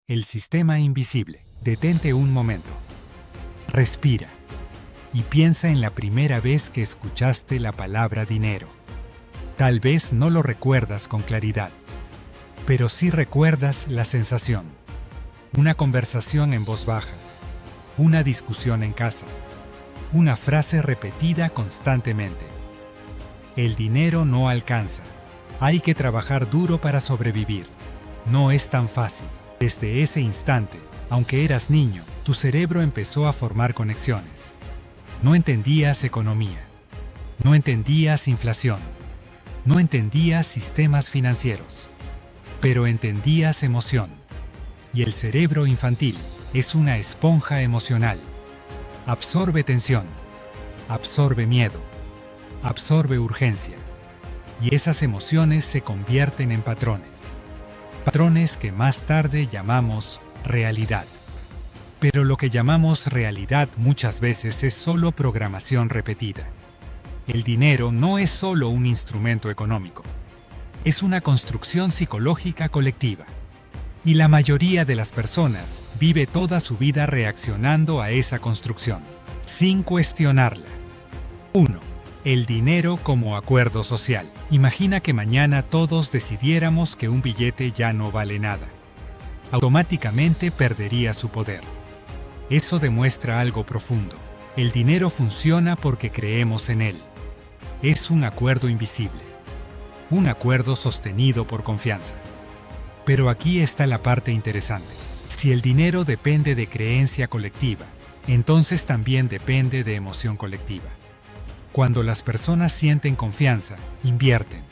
El sistema invisible. Detente un momento. Respira. Y piensa en la primera vez que escuchaste la palabra dinero. Tal vez no lo recuerdas con claridad, pero sí recuerdas la sensación. Una conversación en voz baja, una discusión en casa, una frase repetida constantemente. El dinero no alcanza. Hay que trabajar duro para sobrevivir. No es tan fácil. Desde ese instante, aunque eras niño, tu cerebro empezó a formar conexiones. No entendías economía. No entendías inflación. No entendías sistemas financieros. Pero entendías emoción. Y el cerebro infantil es una esponja emocional. Absorbe tensión. Absorbe miedo. Absorbe urgencia. Y esas emociones se convierten en patrones. Patrones que más tarde llamamos realidad. Pero lo que llamamos realidad muchas veces es solo programación repetida. El dinero no es solo un instrumento económico. Es una construcción psicológica colectiva. Y la mayoría de las personas vive toda su vida reaccionando a esa construcción, sin cuestionarla. 1. El dinero como acuerdo social. Imagina que mañana todos decidiéramos que un billete ya no vale nada. Automáticamente perdería su poder. Eso demuestra algo profundo. El dinero funciona porque creemos en él. Es un acuerdo invisible. Un acuerdo sostenido por confianza. Pero aquí está la parte interesante. Si el dinero depende de creencia colectiva, entonces también depende de emoción colectiva. Cuando las personas sienten confianza, invierten.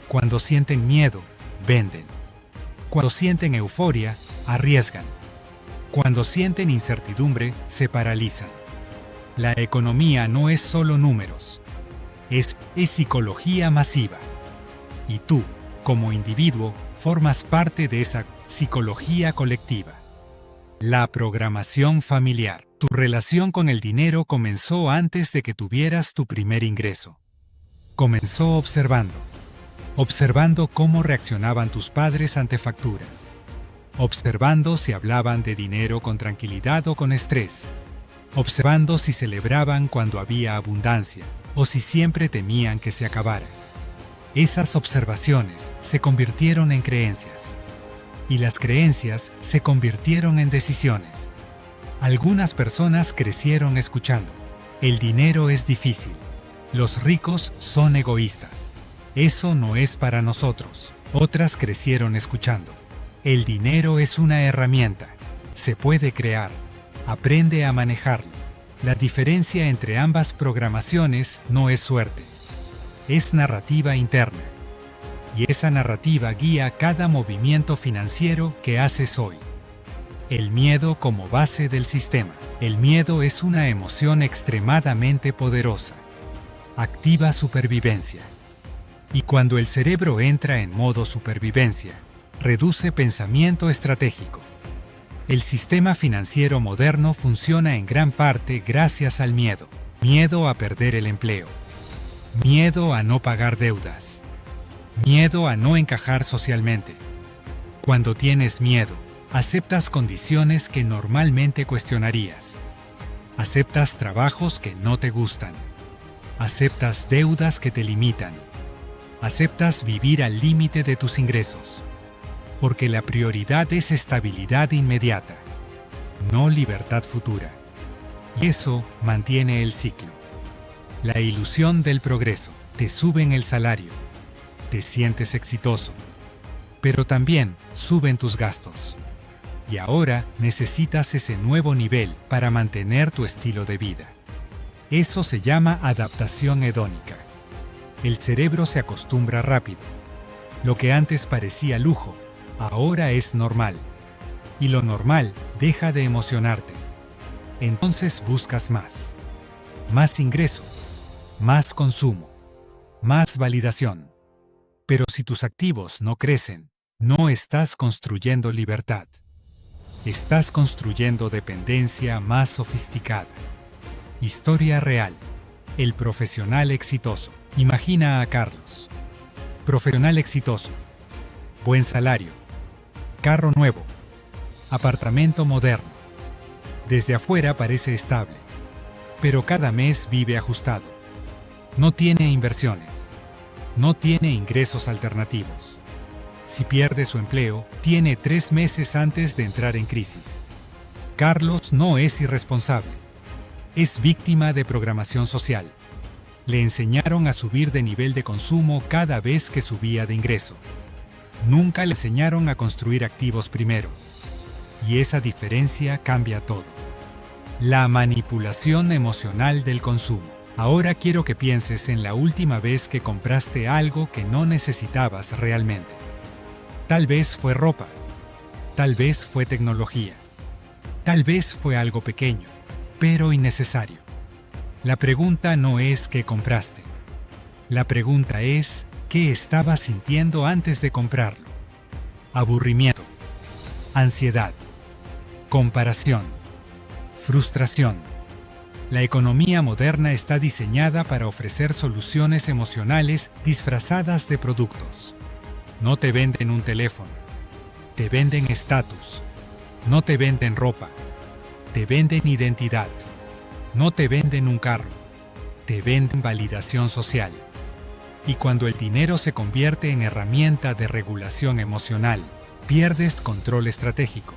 Cuando sienten miedo, venden. Cuando sienten euforia, arriesgan. Cuando sienten incertidumbre, se paralizan. La economía no es solo números. Es psicología masiva. Y tú, como individuo, formas parte de esa psicología colectiva. La programación familiar. Tu relación con el dinero comenzó antes de que tuvieras tu primer ingreso. Comenzó observando cómo reaccionaban tus padres ante facturas, observando si hablaban de dinero con tranquilidad o con estrés, observando si celebraban cuando había abundancia o si siempre temían que se acabara. Esas observaciones se convirtieron en creencias, y las creencias se convirtieron en decisiones. Algunas personas crecieron escuchando: el dinero es difícil, los ricos son egoístas, eso no es para nosotros. Otras crecieron escuchando: el dinero es una herramienta, se puede crear, aprende a manejarlo. La diferencia entre ambas programaciones no es suerte, es narrativa interna. Y esa narrativa guía cada movimiento financiero que haces hoy. El miedo como base del sistema. El miedo es una emoción extremadamente poderosa. Activa supervivencia. Y cuando el cerebro entra en modo supervivencia, reduce pensamiento estratégico. El sistema financiero moderno funciona en gran parte gracias al miedo. Miedo a perder el empleo. Miedo a no pagar deudas. Miedo a no encajar socialmente. Cuando tienes miedo, aceptas condiciones que normalmente cuestionarías. Aceptas trabajos que no te gustan. Aceptas deudas que te limitan. Aceptas vivir al límite de tus ingresos. Porque la prioridad es estabilidad inmediata, no libertad futura. Y eso mantiene el ciclo. La ilusión del progreso. Te suben el salario. Te sientes exitoso. Pero también suben tus gastos. Y ahora necesitas ese nuevo nivel para mantener tu estilo de vida. Eso se llama adaptación hedónica. El cerebro se acostumbra rápido. Lo que antes parecía lujo, ahora es normal. Y lo normal deja de emocionarte. Entonces buscas más. Más ingreso. Más consumo. Más validación. Pero si tus activos no crecen, no estás construyendo libertad. Estás construyendo dependencia más sofisticada. Historia real. El profesional exitoso. Imagina a Carlos. Profesional exitoso. Buen salario. Carro nuevo. Apartamento moderno. Desde afuera parece estable, pero cada mes vive ajustado. No tiene inversiones. No tiene ingresos alternativos. Si pierde su empleo, tiene 3 meses antes de entrar en crisis. Carlos no es irresponsable. Es víctima de programación social. Le enseñaron a subir de nivel de consumo cada vez que subía de ingreso. Nunca le enseñaron a construir activos primero. Y esa diferencia cambia todo. La manipulación emocional del consumo. Ahora quiero que pienses en la última vez que compraste algo que no necesitabas realmente. Tal vez fue ropa. Tal vez fue tecnología. Tal vez fue algo pequeño, pero innecesario. La pregunta no es qué compraste. La pregunta es qué estabas sintiendo antes de comprarlo. Aburrimiento, ansiedad, comparación, frustración. La economía moderna está diseñada para ofrecer soluciones emocionales disfrazadas de productos. No te venden un teléfono, te venden estatus. No te venden ropa, te venden identidad. No te venden un carro, te venden validación social. Y cuando el dinero se convierte en herramienta de regulación emocional, pierdes control estratégico.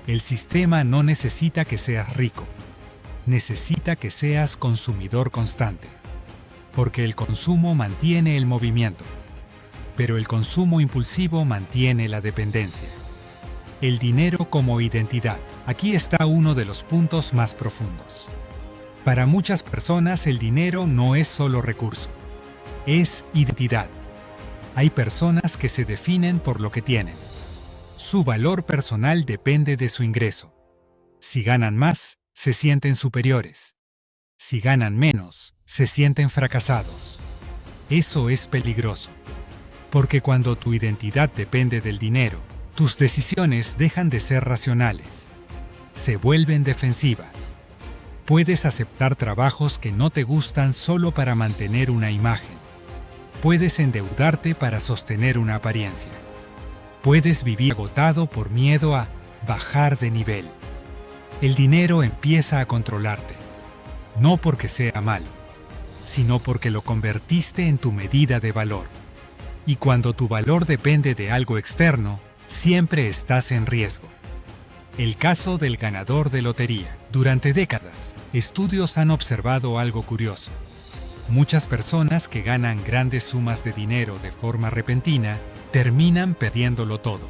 El sistema no necesita que seas rico, necesita que seas consumidor constante. Porque el consumo mantiene el movimiento, pero el consumo impulsivo mantiene la dependencia. El dinero como identidad. Aquí está uno de los puntos más profundos. Para muchas personas el dinero no es solo recurso, es identidad. Hay personas que se definen por lo que tienen. Su valor personal depende de su ingreso. Si ganan más, se sienten superiores. Si ganan menos, se sienten fracasados. Eso es peligroso. Porque cuando tu identidad depende del dinero, tus decisiones dejan de ser racionales. Se vuelven defensivas. Puedes aceptar trabajos que no te gustan solo para mantener una imagen. Puedes endeudarte para sostener una apariencia. Puedes vivir agotado por miedo a bajar de nivel. El dinero empieza a controlarte. No porque sea malo, sino porque lo convertiste en tu medida de valor. Y cuando tu valor depende de algo externo, siempre estás en riesgo. El caso del ganador de lotería. Durante décadas, estudios han observado algo curioso. Muchas personas que ganan grandes sumas de dinero de forma repentina terminan perdiéndolo todo.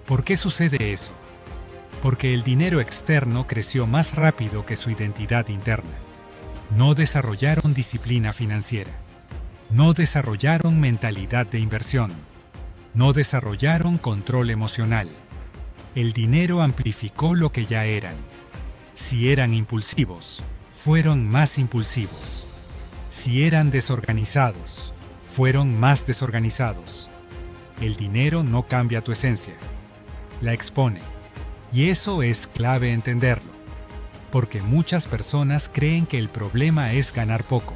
¿Por qué sucede eso? Porque el dinero externo creció más rápido que su identidad interna. No desarrollaron disciplina financiera. No desarrollaron mentalidad de inversión. No desarrollaron control emocional. El dinero amplificó lo que ya eran. Si eran impulsivos, fueron más impulsivos. Si eran desorganizados, fueron más desorganizados. El dinero no cambia tu esencia, la expone. Y eso es clave entenderlo, porque muchas personas creen que el problema es ganar poco.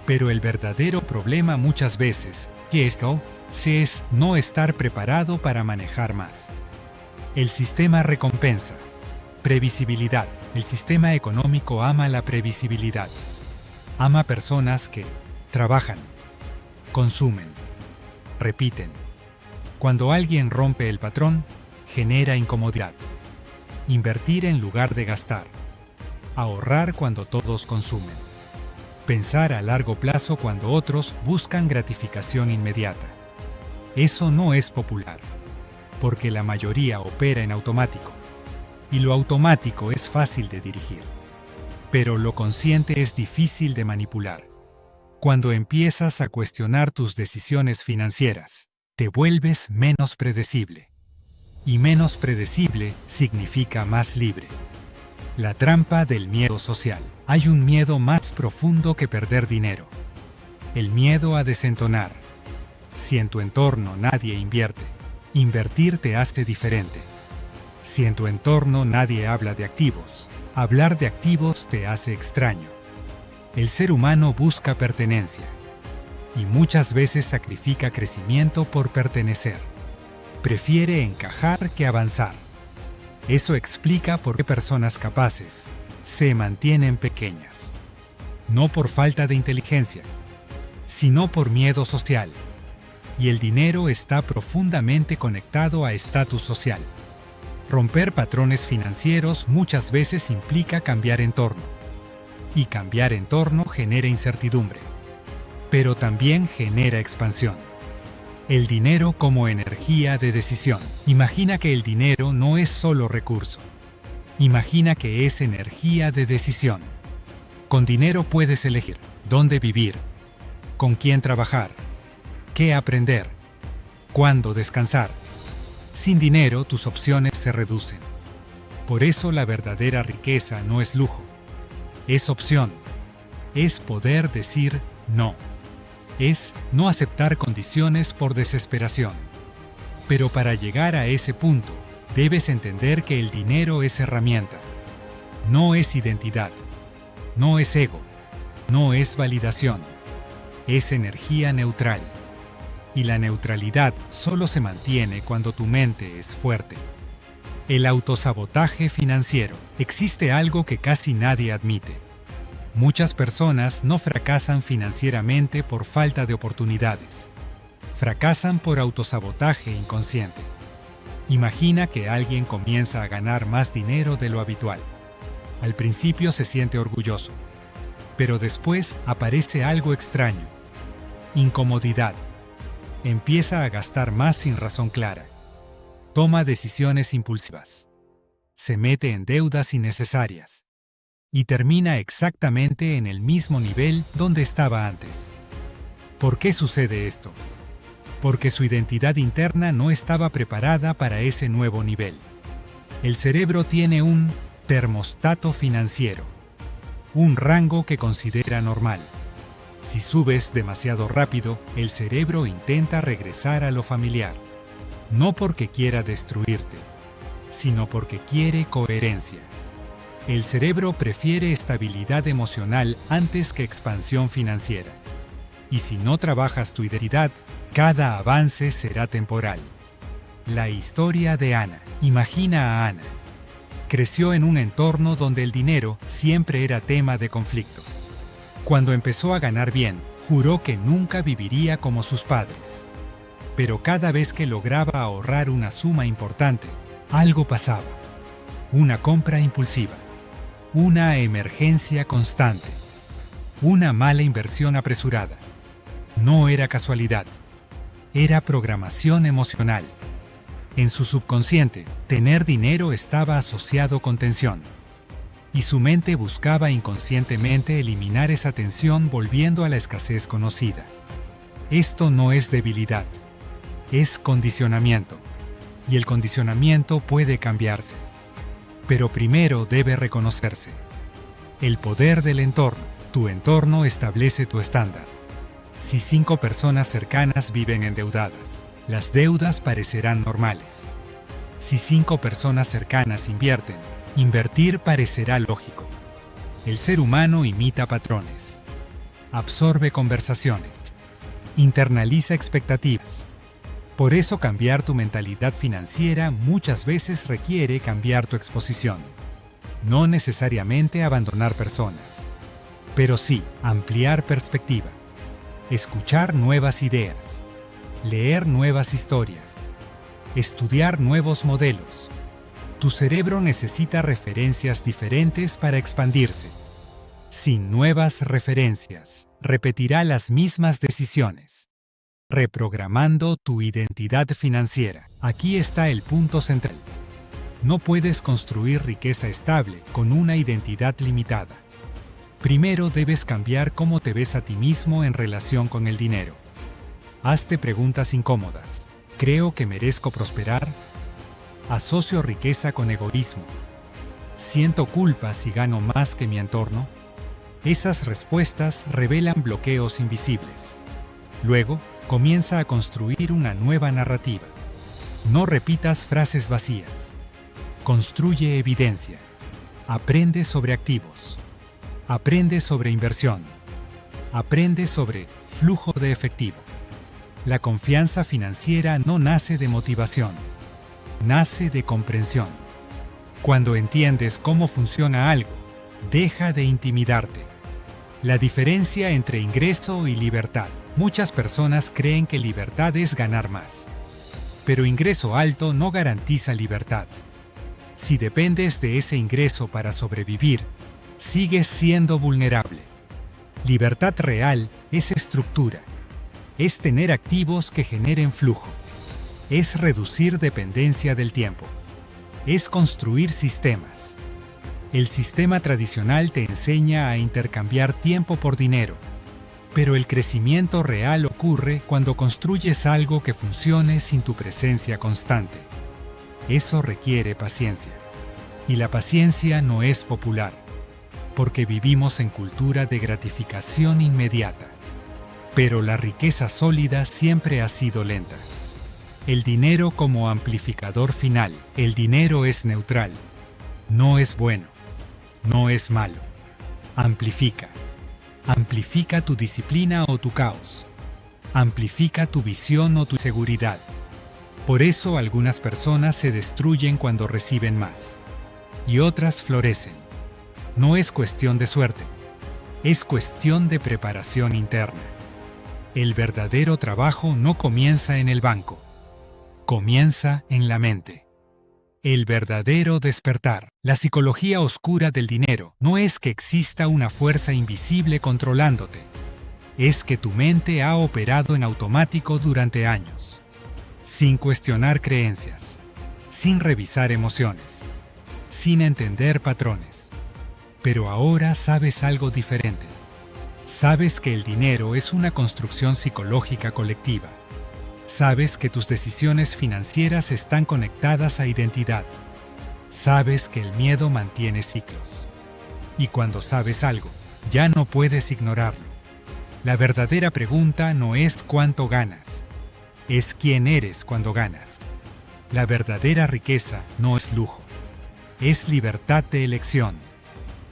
Pero el verdadero problema muchas veces, es no estar preparado para manejar más. El sistema recompensa. Previsibilidad. El sistema económico ama la previsibilidad. Ama personas que trabajan, consumen, repiten. Cuando alguien rompe el patrón, genera incomodidad. Invertir en lugar de gastar. Ahorrar cuando todos consumen. Pensar a largo plazo cuando otros buscan gratificación inmediata. Eso no es popular, porque la mayoría opera en automático. Y lo automático es fácil de dirigir. Pero lo consciente es difícil de manipular. Cuando empiezas a cuestionar tus decisiones financieras, te vuelves menos predecible. Y menos predecible significa más libre. La trampa del miedo social. Hay un miedo más profundo que perder dinero. El miedo a desentonar. Si en tu entorno nadie invierte, invertir te hace diferente. Si en tu entorno nadie habla de activos, hablar de activos te hace extraño. El ser humano busca pertenencia y muchas veces sacrifica crecimiento por pertenecer. Prefiere encajar que avanzar. Eso explica por qué personas capaces se mantienen pequeñas. No por falta de inteligencia, sino por miedo social. Y el dinero está profundamente conectado a estatus social. Romper patrones financieros muchas veces implica cambiar entorno. Y cambiar entorno genera incertidumbre. Pero también genera expansión. El dinero como energía de decisión. Imagina que el dinero no es solo recurso. Imagina que es energía de decisión. Con dinero puedes elegir dónde vivir, con quién trabajar, qué aprender, cuándo descansar. Sin dinero, tus opciones se reducen. Por eso la verdadera riqueza no es lujo, es opción, es poder decir no, es no aceptar condiciones por desesperación. Pero para llegar a ese punto, debes entender que el dinero es herramienta, no es identidad, no es ego, no es validación, es energía neutral. Y la neutralidad solo se mantiene cuando tu mente es fuerte. El autosabotaje financiero. Existe algo que casi nadie admite. Muchas personas no fracasan financieramente por falta de oportunidades. Fracasan por autosabotaje inconsciente. Imagina que alguien comienza a ganar más dinero de lo habitual. Al principio se siente orgulloso, pero después aparece algo extraño. Incomodidad. Empieza a gastar más sin razón clara. Toma decisiones impulsivas. Se mete en deudas innecesarias. Y termina exactamente en el mismo nivel donde estaba antes. ¿Por qué sucede esto? Porque su identidad interna no estaba preparada para ese nuevo nivel. El cerebro tiene un termostato financiero, un rango que considera normal. Si subes demasiado rápido, el cerebro intenta regresar a lo familiar. No porque quiera destruirte, sino porque quiere coherencia. El cerebro prefiere estabilidad emocional antes que expansión financiera. Y si no trabajas tu identidad, cada avance será temporal. La historia de Ana. Imagina a Ana. Creció en un entorno donde el dinero siempre era tema de conflicto. Cuando empezó a ganar bien, juró que nunca viviría como sus padres. Pero cada vez que lograba ahorrar una suma importante, algo pasaba. Una compra impulsiva. Una emergencia constante. Una mala inversión apresurada. No era casualidad. Era programación emocional. En su subconsciente, tener dinero estaba asociado con tensión. Y su mente buscaba inconscientemente eliminar esa tensión volviendo a la escasez conocida. Esto no es debilidad, es condicionamiento. Y el condicionamiento puede cambiarse. Pero primero debe reconocerse. El poder del entorno. Tu entorno establece tu estándar. Si 5 personas cercanas viven endeudadas, las deudas parecerán normales. Si 5 personas cercanas invierten, invertir parecerá lógico. El ser humano imita patrones. Absorbe conversaciones. Internaliza expectativas. Por eso cambiar tu mentalidad financiera muchas veces requiere cambiar tu exposición. No necesariamente abandonar personas, pero sí ampliar perspectiva. Escuchar nuevas ideas. Leer nuevas historias. Estudiar nuevos modelos. Tu cerebro necesita referencias diferentes para expandirse. Sin nuevas referencias, repetirá las mismas decisiones. Reprogramando tu identidad financiera. Aquí está el punto central. No puedes construir riqueza estable con una identidad limitada. Primero debes cambiar cómo te ves a ti mismo en relación con el dinero. Hazte preguntas incómodas. ¿Creo que merezco prosperar? ¿Asocio riqueza con egoísmo? ¿Siento culpa si gano más que mi entorno? Esas respuestas revelan bloqueos invisibles. Luego, comienza a construir una nueva narrativa. No repitas frases vacías. Construye evidencia. Aprende sobre activos. Aprende sobre inversión. Aprende sobre flujo de efectivo. La confianza financiera no nace de motivación. Nace de comprensión. Cuando entiendes cómo funciona algo, deja de intimidarte. La diferencia entre ingreso y libertad. Muchas personas creen que libertad es ganar más. Pero ingreso alto no garantiza libertad. Si dependes de ese ingreso para sobrevivir, sigues siendo vulnerable. Libertad real es estructura. Es tener activos que generen flujo. Es reducir dependencia del tiempo. Es construir sistemas. El sistema tradicional te enseña a intercambiar tiempo por dinero, pero el crecimiento real ocurre cuando construyes algo que funcione sin tu presencia constante. Eso requiere paciencia. Y la paciencia no es popular, porque vivimos en cultura de gratificación inmediata. Pero la riqueza sólida siempre ha sido lenta. El dinero como amplificador final. El dinero es neutral. No es bueno. No es malo. Amplifica. Amplifica tu disciplina o tu caos. Amplifica tu visión o tu seguridad. Por eso algunas personas se destruyen cuando reciben más. Y otras florecen. No es cuestión de suerte. Es cuestión de preparación interna. El verdadero trabajo no comienza en el banco. Comienza en la mente. El verdadero despertar. La psicología oscura del dinero no es que exista una fuerza invisible controlándote. Es que tu mente ha operado en automático durante años. Sin cuestionar creencias. Sin revisar emociones. Sin entender patrones. Pero ahora sabes algo diferente. Sabes que el dinero es una construcción psicológica colectiva. Sabes que tus decisiones financieras están conectadas a identidad. Sabes que el miedo mantiene ciclos. Y cuando sabes algo, ya no puedes ignorarlo. La verdadera pregunta no es cuánto ganas, es quién eres cuando ganas. La verdadera riqueza no es lujo, es libertad de elección.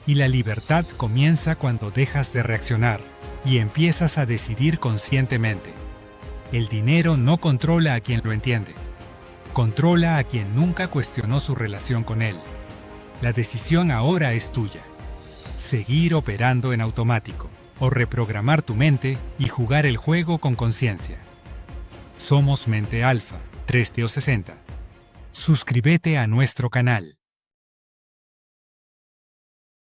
Y la libertad comienza cuando dejas de reaccionar y empiezas a decidir conscientemente. El dinero no controla a quien lo entiende. Controla a quien nunca cuestionó su relación con él. La decisión ahora es tuya. Seguir operando en automático, o reprogramar tu mente y jugar el juego con conciencia. Somos Mente Alfa, 3Teo60. Suscríbete a nuestro canal.